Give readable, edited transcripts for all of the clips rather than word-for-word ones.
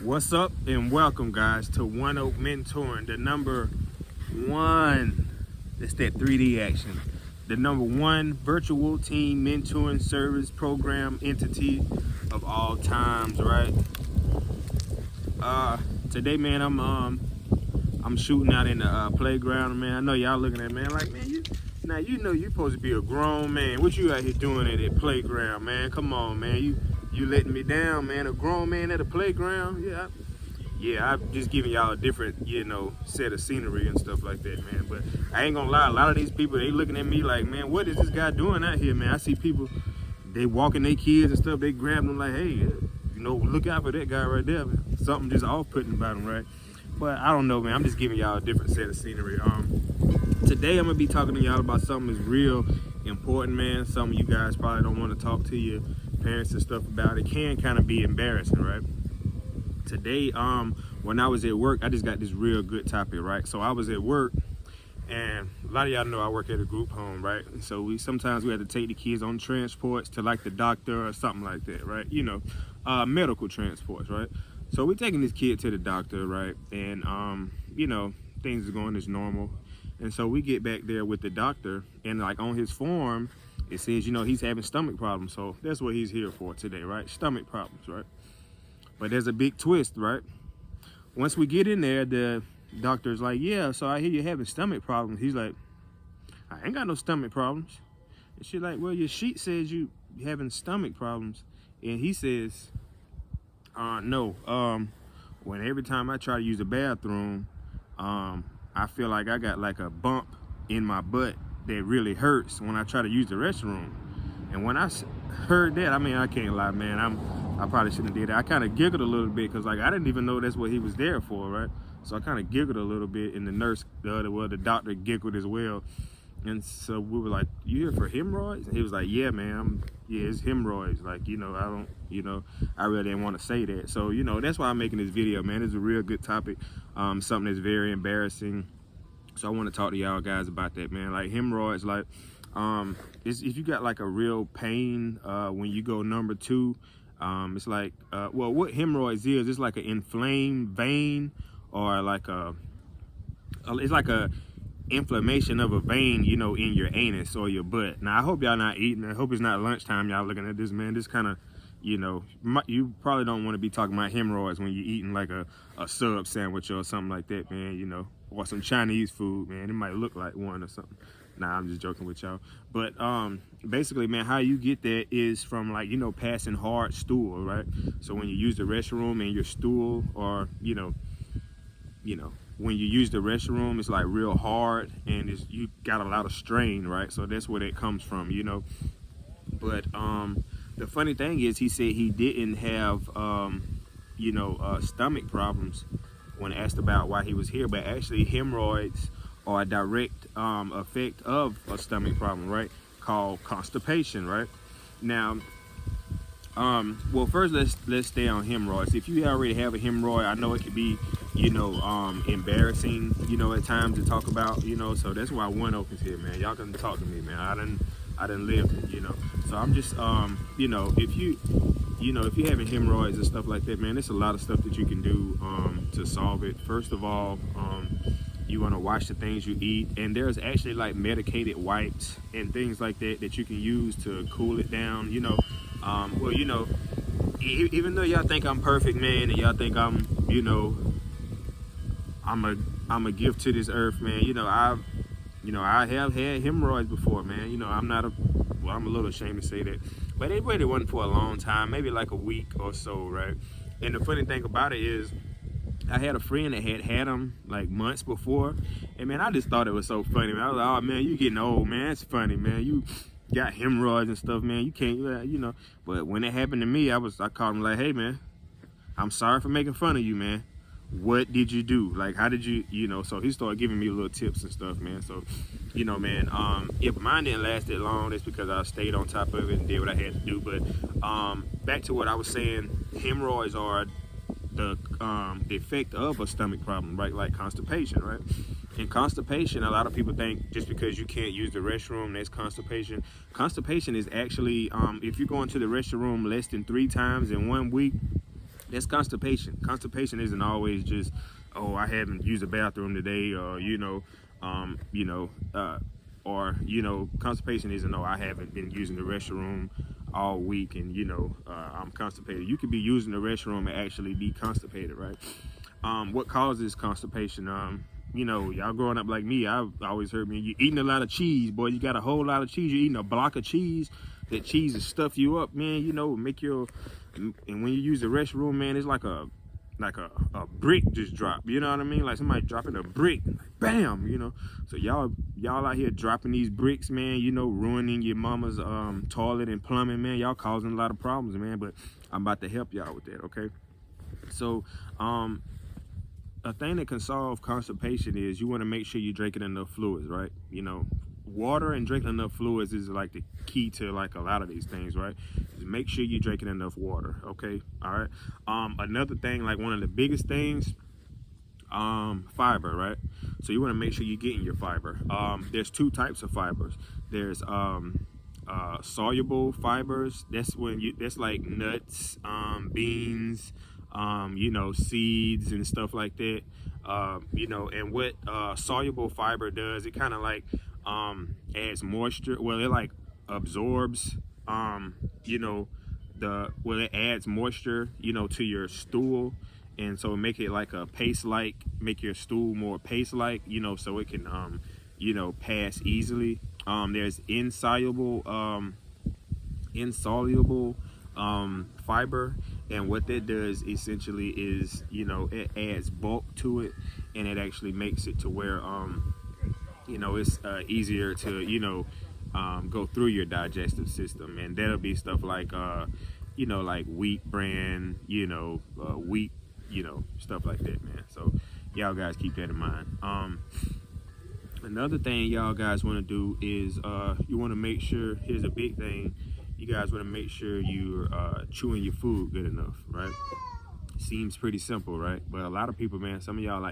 What's up and welcome guys to One Oak Mentoring, the number one, it's that 3D action, the number one virtual team mentoring service program entity of all times, right? Today, man, I'm shooting out in the playground, man. I know y'all looking at me, man, like, man, you know you're supposed to be a grown man. What you out here doing at that playground, man? Come on, man, you letting me down, man. A grown man at a playground, yeah, I'm just giving y'all a different, set of scenery and stuff like that, man. But I ain't gonna lie, a lot of these people, they looking at me like, man, what is this guy doing out here, man? I see people, they walking their kids and stuff, they grab them like, hey, look out for that guy right there, man. Something just off-putting about him, right? But I don't know, man, I'm just giving y'all a different set of scenery. Today I'm gonna be talking to y'all about something that's real important, man. Some of you guys probably don't want to talk to your parents and stuff about. It can kind of be embarrassing, right? Today, when I was at work, I just got this real good topic, right? So I was at work, and a lot of y'all know I work at a group home, right? And so sometimes we had to take the kids on transports to like the doctor or something like that, right? Medical transports, right? So we're taking this kid to the doctor, right? And things are going as normal. And so we get back there with the doctor, and like on his form, it says, he's having stomach problems. So that's what he's here for today, right? Stomach problems, right? But there's a big twist, right? Once we get in there, the doctor's like, yeah, so I hear you're having stomach problems. He's like, I ain't got no stomach problems. And she's like, well, your sheet says you having stomach problems. And he says, no. When every time I try to use the bathroom, I feel like I got like a bump in my butt that really hurts when I try to use the restroom. And when I heard that, I can't lie, man, I probably shouldn't have did that. I kind of giggled a little bit because like I didn't even know that's what he was there for, right? So I kind of giggled a little bit, and the doctor giggled as well. And so we were like, you here for hemorrhoids? And he was like, yeah, man, it's hemorrhoids. Like, I really didn't want to say that. So, that's why I'm making this video, man. It's a real good topic, something that's very embarrassing. So I want to talk to y'all guys about that, man. Like hemorrhoids, like, if you got like a real pain when you go number two, it's like, what hemorrhoids is, it's like an inflamed vein, or like it's like a inflammation of a vein, in your anus or your butt. Now, I hope y'all not eating. I hope it's not lunchtime y'all looking at this, man. This kind of, you probably don't want to be talking about hemorrhoids when you're eating like a sub sandwich or something like that, man, or some Chinese food, man. It might look like one or something. Nah, I'm just joking with y'all. But basically, man, how you get that is from like, passing hard stool, right? So when you use the restroom and your stool, or, when you use the restroom, it's like real hard, and you got a lot of strain, right? So that's where that comes from, But the funny thing is, he said he didn't have, stomach problems when asked about why he was here, but actually hemorrhoids are a direct effect of a stomach problem, right? Called constipation, right? Now, well, first let's stay on hemorrhoids. If you already have a hemorrhoid, I know it could be, embarrassing, at times to talk about, so that's why One Oak is here, man. Y'all can talk to me, man. I done lived it, So I'm just, if you're having hemorrhoids and stuff like that, man, there's a lot of stuff that you can do to solve it. First of all, you want to wash the things you eat, and there's actually like medicated wipes and things like that you can use to cool it down. Even though y'all think I'm perfect, man, and y'all think I'm a gift to this earth, man, I have had hemorrhoids before, man. I'm a little ashamed to say that, but it really wasn't for a long time, maybe like a week or so, right? And the funny thing about it is, I had a friend that had them like months before, and man, I just thought it was so funny, man. I was like, oh man, you getting old, man. It's funny, man. You got hemorrhoids and stuff, man. You can't, But when it happened to me, I called him like, hey man, I'm sorry for making fun of you, man. What did you do? Like, how did you, So he started giving me little tips and stuff, man. So, man, if mine didn't last that long, that's because I stayed on top of it and did what I had to do. But back to what I was saying, hemorrhoids are the effect of a stomach problem, right? Like constipation, right? And constipation, a lot of people think just because you can't use the restroom, that's constipation. Constipation is actually, if you're going to the restroom less than 3 times in 1 week, That's constipation. Constipation isn't always just, oh, I haven't used a bathroom today, or constipation isn't, oh, I haven't been using the restroom all week, and I'm constipated. You could be using the restroom and actually be constipated, right? What causes constipation? Y'all growing up like me, I've always heard, man, you eating a lot of cheese, boy. You got a whole lot of cheese. You're eating a block of cheese. That cheese will stuff you up, man. And when you use the restroom, man, it's like a brick just drop. You know what I mean? Like somebody dropping a brick, bam. So y'all out here dropping these bricks, man. Ruining your mama's toilet and plumbing, man. Y'all causing a lot of problems, man. But I'm about to help y'all with that, okay? So a thing that can solve constipation is you want to make sure you're drinking enough fluids, right? Water and drinking enough fluids is like the key to like a lot of these things, right? Just make sure you're drinking enough water, okay? All right. Another thing, like one of the biggest things, fiber, right? So you want to make sure you're getting your fiber. There's two types of fibers. There's soluble fibers. That's like nuts, beans, seeds and stuff like that. And what soluble fiber does, it kind of like adds moisture. Well, it like absorbs, it adds moisture, to your stool, and so make it like a paste-like, make your stool more paste-like, so it can, pass easily. There's insoluble fiber, and what that does essentially is, it adds bulk to it, and it actually makes it to where, it's easier to, go through your digestive system, and that'll be stuff like, like wheat bran, wheat, stuff like that, man. So y'all guys keep that in mind. Another thing y'all guys want to do is you want to make sure, here's a big thing, you guys want to make sure you're chewing your food good enough, right? Seems pretty simple, right? But a lot of people, man, some of y'all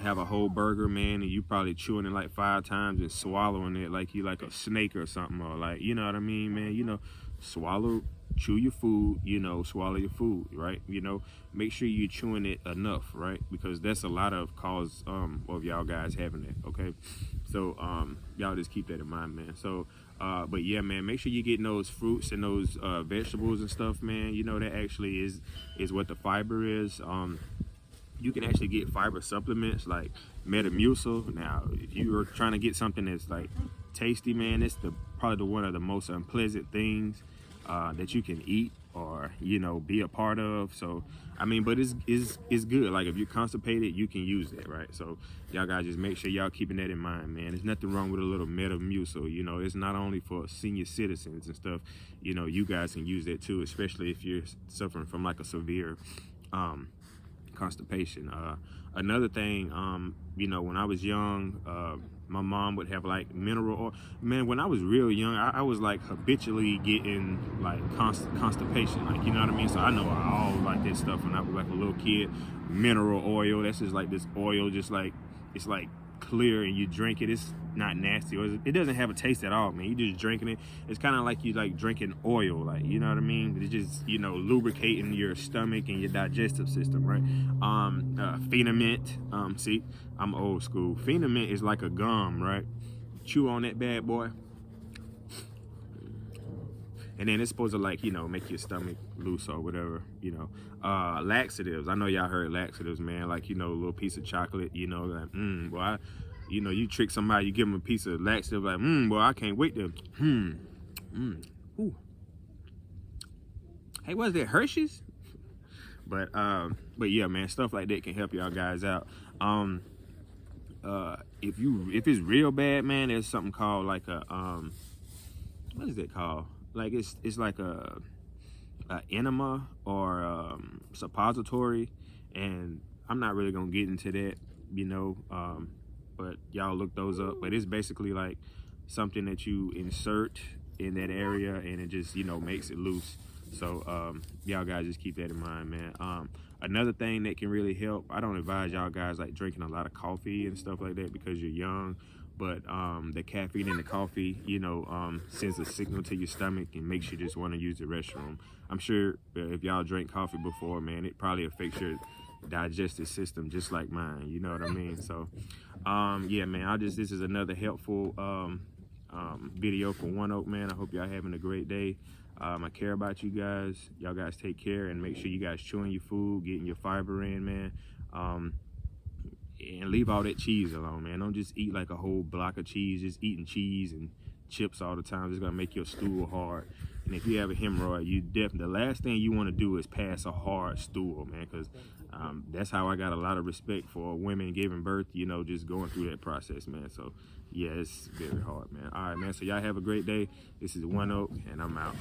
have a whole burger, man, and you probably chewing it like 5 times and swallowing it like you like a snake or something, or like, you know what I mean, man? Chew your food, swallow your food, right? Make sure you're chewing it enough, right? Because that's a lot of cause of y'all guys having it, okay? So y'all just keep that in mind, man. So but yeah, man, make sure you're getting those fruits and those vegetables and stuff, man. That actually is what the fiber is. You can actually get fiber supplements like Metamucil. Now, if you're trying to get something that's like tasty, man, it's probably one of the most unpleasant things that you can eat or be a part of. So I mean, but it's good. Like if you're constipated, you can use that, right? So y'all guys just make sure y'all keeping that in mind, man. There's nothing wrong with a little Metamucil. It's not only for senior citizens and stuff. You guys can use that too, especially if you're suffering from like a severe constipation. Another thing, when I was young, my mom would have like mineral oil. Man, when I was real young, I was like habitually getting like constipation, like, you know what I mean? So I know I all like that stuff when I was like a little kid. Mineral oil, that's just like this oil, just like, it's like clear, and you drink it, it's not nasty, or it doesn't have a taste at all, man. You just drinking it. It's kind of like you like drinking oil, like, you know what I mean? It's just, lubricating your stomach and your digestive system, right? Phenamint, see, I'm old school. Phenamint is like a gum, right? Chew on that bad boy, and then it's supposed to like, make your stomach loose or whatever, laxatives. I know y'all heard laxatives, man, like, a little piece of chocolate, like, boy, you trick somebody, you give them a piece of laxative, like, boy, I can't wait to, ooh. Hey, what's that, Hershey's? But yeah, man, stuff like that can help y'all guys out. If it's real bad, man, there's something called like a, what is it called? Like it's like a enema or suppository, and I'm not really gonna get into that, but y'all look those up. But it's basically like something that you insert in that area, and it just makes it loose. So y'all guys just keep that in mind, man. Another thing that can really help, I don't advise y'all guys like drinking a lot of coffee and stuff like that because you're young, but the caffeine in the coffee, you know, sends a signal to your stomach and makes you just want to use the restroom. I'm sure if y'all drank coffee before, man, it probably affects your digestive system just like mine, you know what I mean? So yeah, man, this is another helpful video for ONEOK, man. I hope y'all having a great day. I care about you guys. Y'all guys take care and make sure you guys chewing your food, getting your fiber in, man. And leave all that cheese alone, man. Don't just eat like a whole block of cheese. Just eating cheese and chips all the time is gonna make your stool hard. And if you have a hemorrhoid, the last thing you want to do is pass a hard stool, man, because that's how I got a lot of respect for women giving birth, you know, just going through that process, man. So yeah, it's very hard, man. All right, man, so y'all have a great day. This is ONEOK, and I'm out.